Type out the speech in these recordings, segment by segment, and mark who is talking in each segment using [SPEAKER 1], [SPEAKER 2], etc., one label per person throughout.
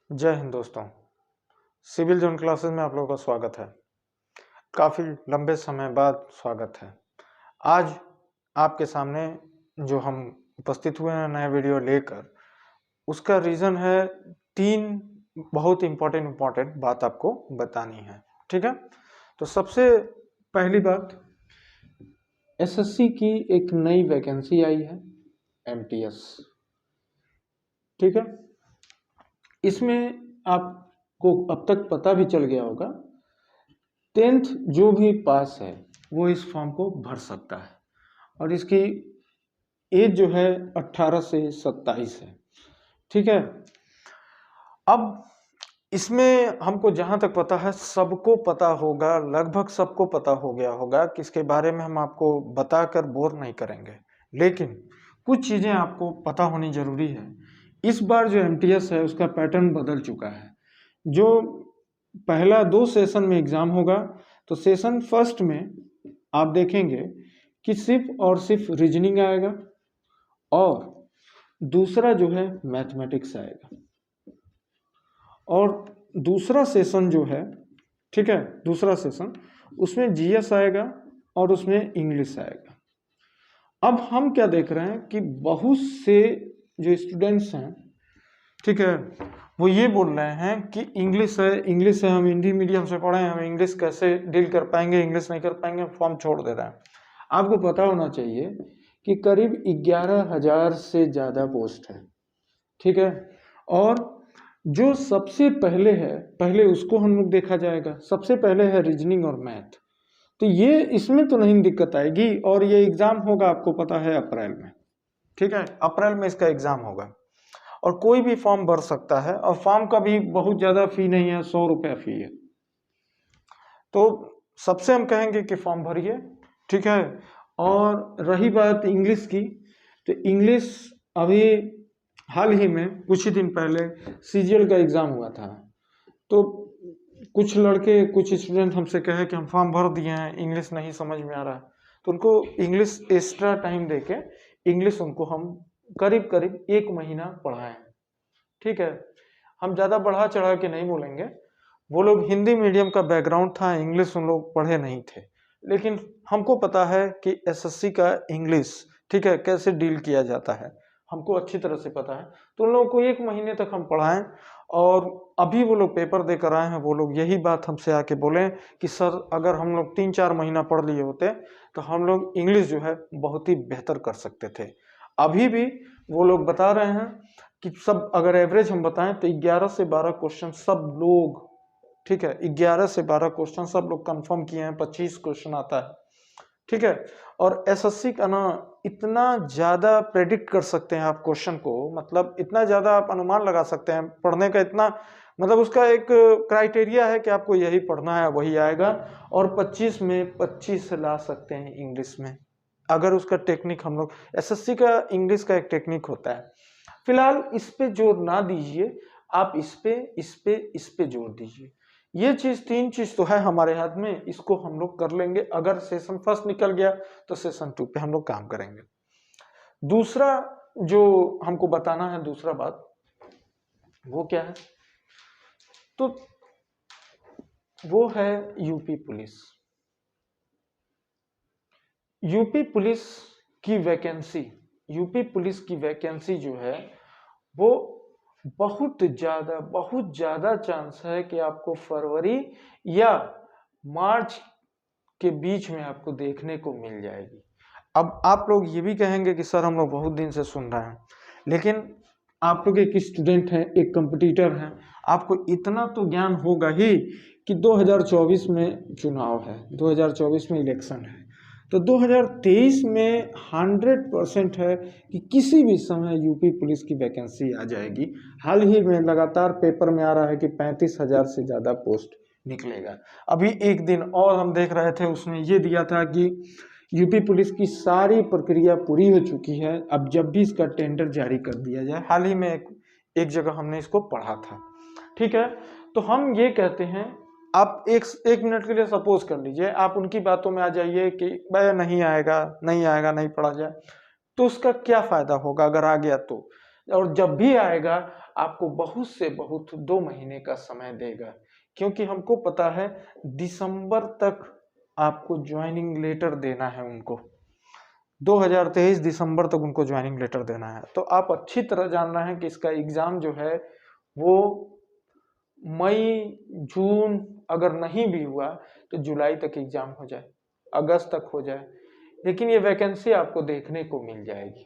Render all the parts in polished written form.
[SPEAKER 1] जय हिंद दोस्तों। Civil zone classes में आप लोगों का स्वागत है। काफ़ी लंबे समय बाद स्वागत है। आज आपके सामने जो हम उपस्थित हुए हैं नया वीडियो लेकर, उसका रीज़न है 3 बहुत इम्पोर्टेंट बात आपको बतानी है। ठीक है, तो सबसे पहली बात, एसएससी की एक नई वैकेंसी आई है, एमटीएस। ठीक है, इसमें आपको अब तक पता भी चल गया होगा, 10th जो भी पास है वो इस फॉर्म को भर सकता है और इसकी एज जो है 18 से 27 है। ठीक है, अब इसमें हमको जहां तक पता है सबको पता होगा, लगभग सबको पता हो गया होगा कि इसके बारे में हम आपको बताकर बोर नहीं करेंगे, लेकिन कुछ चीज़ें आपको पता होनी जरूरी है। इस बार जो एमटीएस है उसका पैटर्न बदल चुका है। जो पहला 2 सेशन में एग्जाम होगा, तो सेशन फर्स्ट में आप देखेंगे कि सिर्फ और सिर्फ रीजनिंग आएगा और दूसरा जो है मैथमेटिक्स आएगा, और दूसरा सेशन जो है, ठीक है, दूसरा सेशन उसमें जीएस आएगा और उसमें इंग्लिश आएगा। अब हम क्या देख रहे हैं कि बहुत से जो स्टूडेंट्स हैं, ठीक है, वो ये बोल रहे हैं कि इंग्लिश है, हम हिंदी मीडियम से पढ़े हैं, हम इंग्लिश कैसे डील कर पाएंगे, इंग्लिश नहीं कर पाएंगे, फॉर्म छोड़ दे रहे हैं। आपको पता होना चाहिए कि करीब 11,000 से ज़्यादा पोस्ट है। ठीक है, और जो सबसे पहले है, पहले उसको हम लोग देखा जाएगा। सबसे पहले है रीजनिंग और मैथ, तो ये इसमें तो नहीं दिक्कत आएगी, और ये एग्ज़ाम होगा आपको पता है अप्रैल में। ठीक है, अप्रैल में इसका एग्ज़ाम होगा और कोई भी फॉर्म भर सकता है, और फॉर्म का भी बहुत ज़्यादा फी नहीं है, 100 रुपया फी है। तो सबसे हम कहेंगे कि फॉर्म भरिए। ठीक है, और रही बात इंग्लिश की, तो इंग्लिश अभी हाल ही में कुछ ही दिन पहले सीजीएल का एग्ज़ाम हुआ था, तो कुछ लड़के, कुछ स्टूडेंट हमसे कहे कि हम फॉर्म भर दिए हैं, इंग्लिश नहीं समझ में आ रहा है, तो उनको इंग्लिश एक्स्ट्रा टाइम देके इंग्लिश उनको हम करीब करीब 1 महीना पढ़ाएं। ठीक है, हम ज़्यादा बढ़ा चढ़ा के नहीं बोलेंगे, वो लोग हिंदी मीडियम का बैकग्राउंड था, इंग्लिश उन लोग पढ़े नहीं थे, लेकिन हमको पता है कि एसएससी का इंग्लिश, ठीक है, कैसे डील किया जाता है, हमको अच्छी तरह से पता है। तो उन लोगों को 1 महीने तक हम पढ़ाएं, और अभी वो लोग पेपर देकर आए हैं, वो लोग यही बात हमसे आके बोले कि सर अगर हम लोग 3-4 महीना पढ़ लिए होते तो हम लोग इंग्लिश जो है बहुत ही बेहतर कर सकते थे। अभी भी वो लोग बता रहे हैं कि सब अगर एवरेज हम बताएं तो 11 से 12 क्वेश्चन सब लोग, ठीक है, 11 से 12 क्वेश्चन सब लोग कंफर्म किए हैं, 25 क्वेश्चन आता है। ठीक है, और एसएससी का ना इतना ज़्यादा प्रेडिक्ट कर सकते हैं आप क्वेश्चन को, मतलब इतना ज़्यादा आप अनुमान लगा सकते हैं पढ़ने का, इतना मतलब उसका एक क्राइटेरिया है कि आपको यही पढ़ना है वही आएगा, और 25 में 25 ला सकते हैं इंग्लिश में, अगर उसका टेक्निक हम लोग, एसएससी का इंग्लिश का एक टेक्निक होता है। फिलहाल इस पे जोर ना दीजिए, आप इस पे जोर दीजिए। ये चीज, 3 चीज तो है हमारे हाथ में, इसको हम लोग कर लेंगे। अगर सेशन फर्स्ट निकल गया तो सेशन 2 पे हम लोग काम करेंगे। दूसरा जो हमको बताना है, दूसरा बात वो क्या है, तो वो है यूपी पुलिस। यूपी पुलिस की वैकेंसी, यूपी पुलिस की वैकेंसी जो है वो बहुत ज़्यादा चांस है कि आपको फरवरी या मार्च के बीच में आपको देखने को मिल जाएगी। अब आप लोग ये भी कहेंगे कि सर हम लोग बहुत दिन से सुन रहे हैं, लेकिन आप लोग एक स्टूडेंट हैं, एक कंपटीटर हैं, आपको इतना तो ज्ञान होगा ही कि 2024 में चुनाव है, 2024 में इलेक्शन है, तो 2023 में 100% है कि किसी भी समय यूपी पुलिस की वैकेंसी आ जाएगी। हाल ही में लगातार पेपर में आ रहा है कि 35,000 से ज़्यादा पोस्ट निकलेगा। अभी एक दिन और हम देख रहे थे, उसमें ये दिया था कि यूपी पुलिस की सारी प्रक्रिया पूरी हो चुकी है, अब जब भी इसका टेंडर जारी कर दिया जाए। हाल ही में एक जगह हमने इसको पढ़ा था। ठीक है, तो हम ये कहते हैं, आप एक मिनट के लिए सपोज कर लीजिए, आप उनकी बातों में आ जाइए कि भाई नहीं आएगा, नहीं पढ़ा जाए, तो उसका क्या फायदा होगा अगर आ गया तो। और जब भी आएगा आपको बहुत से बहुत 2 महीने का समय देगा, क्योंकि हमको पता है दिसंबर तक आपको ज्वाइनिंग लेटर देना है उनको। 2023 दिसंबर तक उनको ज्वाइनिंग लेटर देना है। तो आप अच्छी तरह जानना है कि इसका एग्जाम जो है वो मई जून अगर नहीं भी हुआ तो जुलाई तक एग्जाम हो जाए, अगस्त तक हो जाए, लेकिन ये वैकेंसी आपको देखने को मिल जाएगी।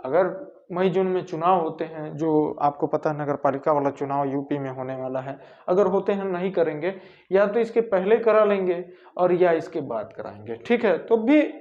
[SPEAKER 1] अगर मई जून में चुनाव होते हैं, जो आपको पता है नगर पालिका वाला चुनाव यूपी में होने वाला है, अगर होते हैं नहीं करेंगे, या तो इसके पहले करा लेंगे और या इसके बाद कराएंगे, ठीक है। तो भी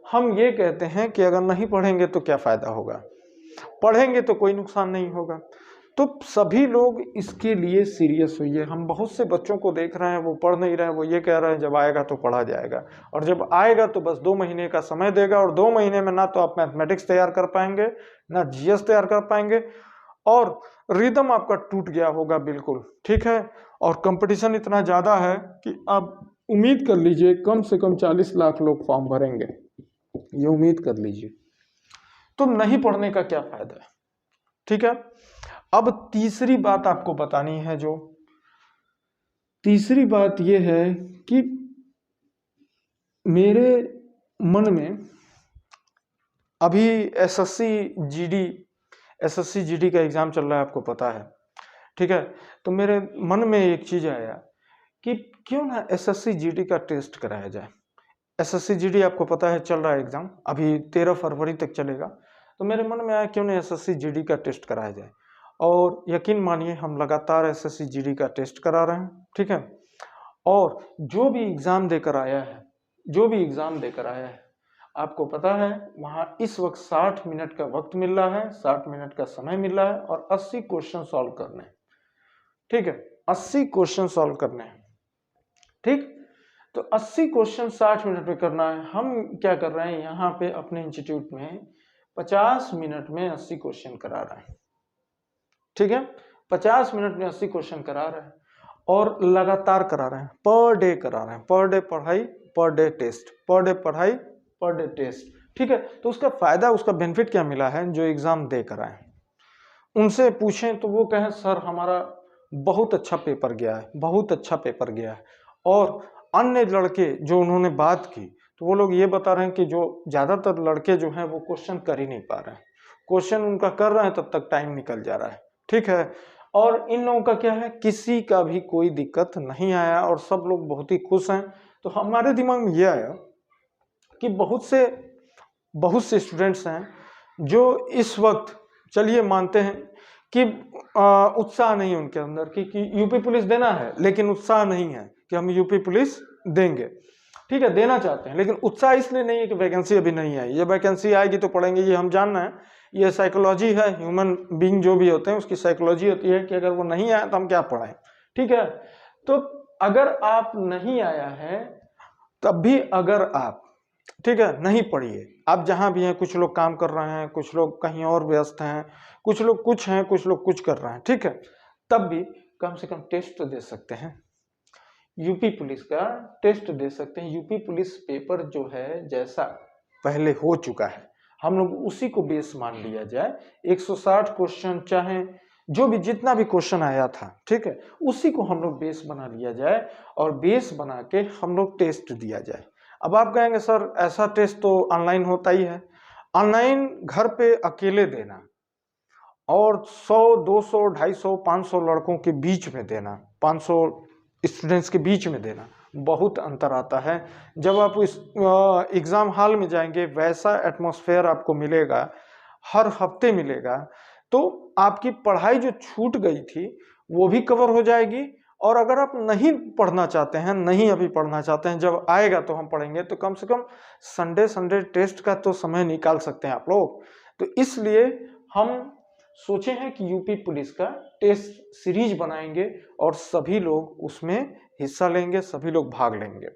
[SPEAKER 1] हम ये कहते हैं कि अगर नहीं पढ़ेंगे तो क्या फायदा होगा, पढ़ेंगे तो कोई नुकसान नहीं होगा। तो सभी लोग इसके लिए सीरियस हुई है। हम बहुत से बच्चों को देख रहे हैं वो पढ़ नहीं रहे हैं, वो ये कह रहे हैं जब आएगा तो पढ़ा जाएगा, और जब आएगा तो बस 2 महीने का समय देगा, और 2 महीने में ना तो आप मैथमेटिक्स तैयार कर पाएंगे, ना जीएस तैयार कर पाएंगे, और रिदम आपका टूट गया होगा बिल्कुल, ठीक है। और कंपटीशन इतना ज्यादा है कि आप उम्मीद कर लीजिए कम से कम 40 लाख लोग फॉर्म भरेंगे, ये उम्मीद कर लीजिए। तो नहीं पढ़ने का क्या फायदा है, ठीक है। अब तीसरी बात आपको बतानी है, जो तीसरी बात यह है कि मेरे मन में अभी एसएससी जीडी का एग्जाम चल रहा है, आपको पता है, ठीक है। तो मेरे मन में एक चीज आया कि क्यों ना एसएससी जीडी का टेस्ट कराया जाए। एसएससी जीडी आपको पता है चल रहा है एग्जाम, अभी 13 फरवरी तक चलेगा। तो मेरे मन में आया क्यों ना एसएससी जीडी का टेस्ट कराया जाए, और यकीन मानिए हम लगातार एसएससी जीडी का टेस्ट करा रहे हैं, ठीक है। और जो भी एग्जाम देकर आया है, आपको पता है वहां इस वक्त 60 मिनट का वक्त मिल रहा है, 60 मिनट का समय मिल रहा है, और 80 क्वेश्चन सॉल्व करने हैं, ठीक है। 80 क्वेश्चन सॉल्व करने हैं, ठीक। तो 80 क्वेश्चन 60 मिनट में करना है। हम क्या कर रहे हैं यहाँ पे अपने इंस्टीट्यूट में 50 मिनट में 80 क्वेश्चन करा रहे हैं, ठीक है। 50 मिनट में 80 क्वेश्चन करा रहे हैं, और लगातार करा रहे हैं, पर डे करा रहे हैं, पर डे पढ़ाई per day test, per day पढ़ाई पर डे टेस्ट, ठीक है। तो उसका फायदा, उसका बेनिफिट क्या मिला है, जो एग्जाम दे कर आए उनसे पूछें तो वो कहें सर हमारा बहुत अच्छा पेपर गया है, बहुत अच्छा पेपर गया है। और अन्य लड़के जो उन्होंने बात की, तो वो लोग ये बता रहे हैं कि जो ज्यादातर लड़के जो हैं वो क्वेश्चन कर ही नहीं पा रहे हैं, क्वेश्चन उनका कर रहे हैं तब तक टाइम निकल जा रहा है, ठीक है। और इन लोगों का क्या है, किसी का भी कोई दिक्कत नहीं आया, और सब लोग बहुत ही खुश हैं। तो हमारे दिमाग में यह आया कि बहुत से स्टूडेंट्स हैं जो इस वक्त, चलिए मानते हैं कि उत्साह नहीं है उनके अंदर कि यूपी पुलिस देना है, लेकिन उत्साह नहीं है कि हम यूपी पुलिस देंगे, ठीक है। देना चाहते हैं, लेकिन उत्साह इसलिए नहीं है कि वैकेंसी अभी नहीं आई, ये वैकेंसी आएगी तो पढ़ेंगे, ये हम जानना है, ये साइकोलॉजी है, ह्यूमन बीइंग जो भी होते हैं उसकी साइकोलॉजी होती है कि अगर वो नहीं आया तो हम क्या पढ़ाएं, ठीक है। तो अगर आप नहीं आया है तब भी अगर आप, ठीक है, नहीं पढ़िए, आप जहां भी हैं, कुछ लोग काम कर रहे हैं, कुछ लोग कहीं और व्यस्त हैं, कुछ लोग कुछ हैं, कुछ लोग कुछ कर रहे हैं, ठीक है, तब भी कम से कम टेस्ट तो दे सकते हैं, यूपी पुलिस का टेस्ट दे सकते हैं। यूपी पुलिस पेपर जो है जैसा पहले हो चुका है, हम लोग उसी को बेस मान लिया जाए, 160 क्वेश्चन चाहे जो भी जितना भी क्वेश्चन आया था, ठीक है, उसी को हम लोग बेस बना लिया जाए, और बेस बना के हम लोग टेस्ट दिया जाए। अब आप कहेंगे सर ऐसा टेस्ट तो ऑनलाइन होता ही है, ऑनलाइन घर पे अकेले देना और 100 200 250 500 लड़कों के बीच में देना, 500 स्टूडेंट्स के बीच में देना, बहुत अंतर आता है। जब आप इस एग्जाम हॉल में जाएंगे वैसा एटमॉस्फेयर आपको मिलेगा, हर हफ्ते मिलेगा, तो आपकी पढ़ाई जो छूट गई थी वो भी कवर हो जाएगी। और अगर आप नहीं पढ़ना चाहते हैं, नहीं अभी पढ़ना चाहते हैं, जब आएगा तो हम पढ़ेंगे, तो कम से कम संडे टेस्ट का तो समय निकाल सकते हैं आप लोग। तो इसलिए हम सोचे हैं कि यूपी पुलिस का टेस्ट सीरीज बनाएंगे और सभी लोग उसमें हिस्सा लेंगे, सभी लोग भाग लेंगे,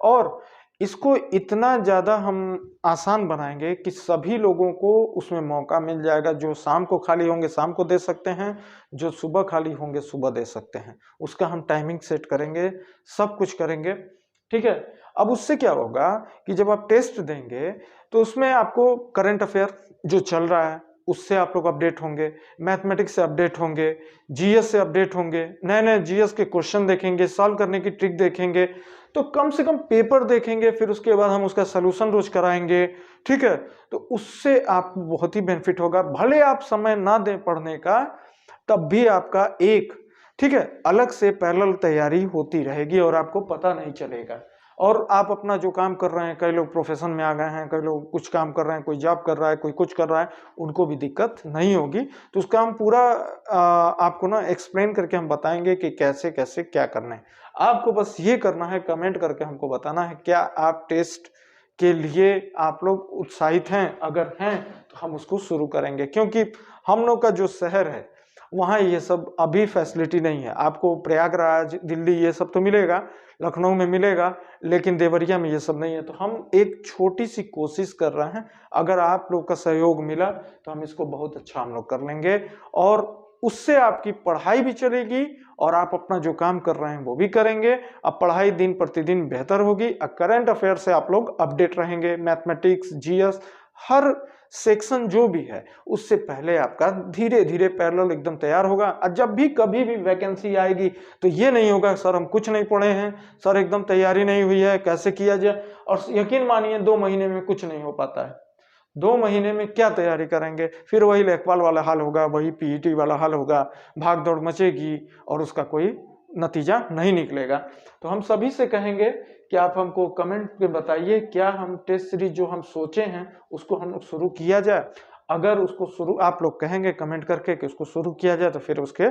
[SPEAKER 1] और इसको इतना ज़्यादा हम आसान बनाएंगे कि सभी लोगों को उसमें मौका मिल जाएगा। जो शाम को खाली होंगे शाम को दे सकते हैं, जो सुबह खाली होंगे सुबह दे सकते हैं, उसका हम टाइमिंग सेट करेंगे, सब कुछ करेंगे, ठीक है। अब उससे क्या होगा कि जब आप टेस्ट देंगे तो उसमें आपको करंट अफेयर जो चल रहा है, उससे आप लोग अपडेट होंगे, मैथमेटिक्स से अपडेट होंगे, जीएस से अपडेट होंगे, नए नए जीएस के क्वेश्चन देखेंगे, सॉल्व करने की ट्रिक देखेंगे, तो कम से कम पेपर देखेंगे, फिर उसके बाद हम उसका सलूशन रोज कराएंगे। ठीक है, तो उससे आपको बहुत ही बेनिफिट होगा। भले आप समय ना दें पढ़ने का, तब भी आपका एक, ठीक है, अलग से पैरेलल तैयारी होती रहेगी और आपको पता नहीं चलेगा। और आप अपना जो काम कर रहे हैं, कई लोग प्रोफेशन में आ गए हैं, कई लोग कुछ काम कर रहे हैं, कोई जॉब कर रहा है, कोई कुछ कर रहा है, उनको भी दिक्कत नहीं होगी। तो उसका हम पूरा आपको ना एक्सप्लेन करके हम बताएंगे कि कैसे कैसे क्या करना है। आपको बस ये करना है, कमेंट करके हमको बताना है क्या आप टेस्ट के लिए आप लोग उत्साहित हैं। अगर हैं तो हम उसको शुरू करेंगे, क्योंकि हम लोग का जो शहर है वहाँ ये सब अभी फैसिलिटी नहीं है। आपको प्रयागराज, दिल्ली ये सब तो मिलेगा, लखनऊ में मिलेगा, लेकिन देवरिया में ये सब नहीं है। तो हम एक छोटी सी कोशिश कर रहे हैं, अगर आप लोग का सहयोग मिला तो हम इसको बहुत अच्छा हम लोग कर लेंगे, और उससे आपकी पढ़ाई भी चलेगी और आप अपना जो काम कर रहे हैं वो भी करेंगे। अब पढ़ाई दिन प्रतिदिन बेहतर होगी, करंट अफेयर से आप लोग अपडेट रहेंगे, मैथमेटिक्स, जीएस, हर सेक्शन जो भी है उससे पहले आपका धीरे धीरे पैरेलल एकदम तैयार होगा। और जब भी कभी भी वैकेंसी आएगी तो ये नहीं होगा सर हम कुछ नहीं पढ़े हैं, सर एकदम तैयारी नहीं हुई है, कैसे किया जाए। और यकीन मानिए 2 महीने में कुछ नहीं हो पाता है। 2 महीने में क्या तैयारी करेंगे, फिर वही लेखपाल वाला हाल होगा, वही पीईटी वाला हाल होगा, भाग दौड़ मचेगी और उसका कोई नतीजा नहीं निकलेगा। तो हम सभी से कहेंगे कि आप हमको कमेंट में बताइए, क्या हम टेस्ट सीरीज जो हम सोचे हैं उसको हम लोग शुरू किया जाए। अगर उसको शुरू आप लोग कहेंगे कमेंट करके कि उसको शुरू किया जाए, तो फिर उसके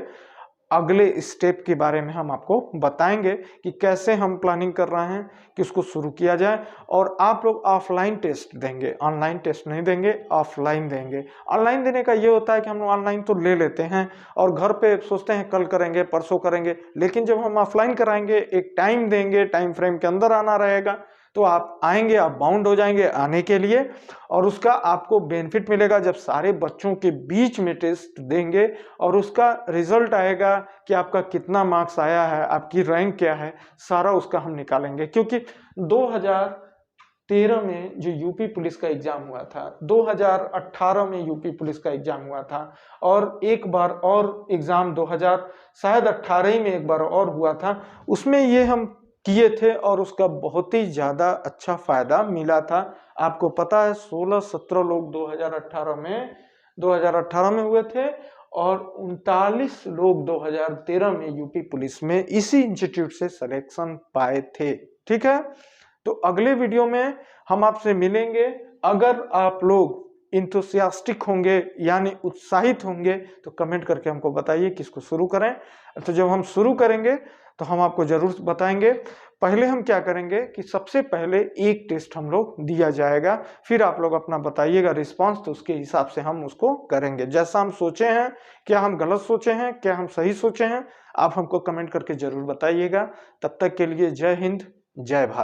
[SPEAKER 1] अगले स्टेप के बारे में हम आपको बताएंगे कि कैसे हम प्लानिंग कर रहे हैं कि उसको शुरू किया जाए। और आप लोग ऑफलाइन टेस्ट देंगे, ऑनलाइन टेस्ट नहीं देंगे, ऑफलाइन देंगे। ऑनलाइन देने का ये होता है कि हम ऑनलाइन तो ले लेते हैं और घर पे सोचते हैं कल करेंगे, परसों करेंगे, लेकिन जब हम ऑफलाइन कराएंगे, एक टाइम देंगे, टाइम फ्रेम के अंदर आना रहेगा, तो आप आएंगे, आप बाउंड हो जाएंगे आने के लिए, और उसका आपको बेनिफिट मिलेगा जब सारे बच्चों के बीच में टेस्ट देंगे और उसका रिजल्ट आएगा कि आपका कितना मार्क्स आया है, आपकी रैंक क्या है, सारा उसका हम निकालेंगे। क्योंकि 2013 में जो यूपी पुलिस का एग्जाम हुआ था, 2018 में यूपी पुलिस का एग्जाम हुआ था, और एक बार और एग्जाम 2000 शायद 18 ही में एक बार और हुआ था, उसमें ये हम किए थे और उसका बहुत ही ज्यादा अच्छा फायदा मिला था। आपको पता है 16-17 लोग 2018 में हुए थे और 39 लोग 2013 में यूपी पुलिस में इसी इंस्टीट्यूट से सिलेक्शन पाए थे। ठीक है, तो अगले वीडियो में हम आपसे मिलेंगे। अगर आप लोग इंथुसियास्टिक होंगे यानी उत्साहित होंगे तो कमेंट करके हमको बताइए कि इसको शुरू करें। तो जब हम शुरू करेंगे तो हम आपको जरूर बताएंगे। पहले हम क्या करेंगे कि सबसे पहले एक टेस्ट हम लोग दिया जाएगा, फिर आप लोग अपना बताइएगा रिस्पांस, तो उसके हिसाब से हम उसको करेंगे। जैसा हम सोचे हैं, क्या हम गलत सोचे हैं, क्या हम सही सोचे हैं, आप हमको कमेंट करके जरूर बताइएगा। तब तक के लिए जय हिंद, जय भारत।